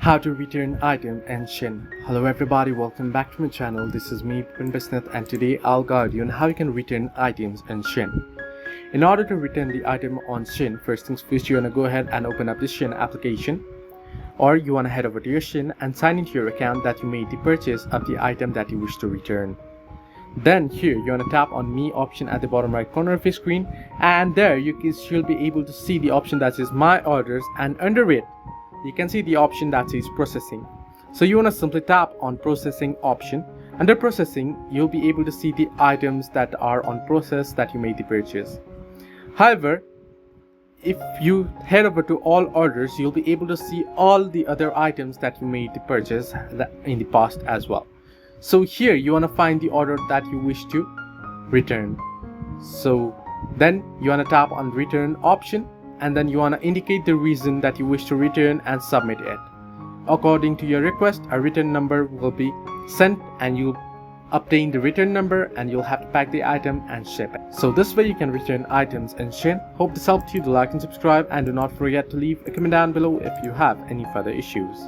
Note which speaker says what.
Speaker 1: How to return item in Shein. Hello everybody, welcome back to my channel. This is me, Bisnath, and today I'll guide you on how you can return items in Shein. In order to return the item on Shein, first things first, you want to go ahead and open up the Shein application, or you want to head over to your Shein and sign into your account that you made the purchase of the item that you wish to return. Then here you want to tap on me option at the bottom right corner of your screen, and there you'll be able to see the option that says my orders, and under it you can see the option that says processing. So you want to simply tap on processing option. Under processing, you'll be able to see the items that are on process that you made the purchase. However, if you head over to all orders, you'll be able to see all the other items that you made the purchase in the past as well. So here you want to find the order that you wish to return. So then you want to tap on return option, and then you want to indicate the reason that you wish to return and submit it. According to your request, a return number will be sent and you'll obtain the return number and you'll have to pack the item and ship it. So this way you can return items in Shein. Hope this helped you. Do like and subscribe, and do not forget to leave a comment down below if you have any further issues.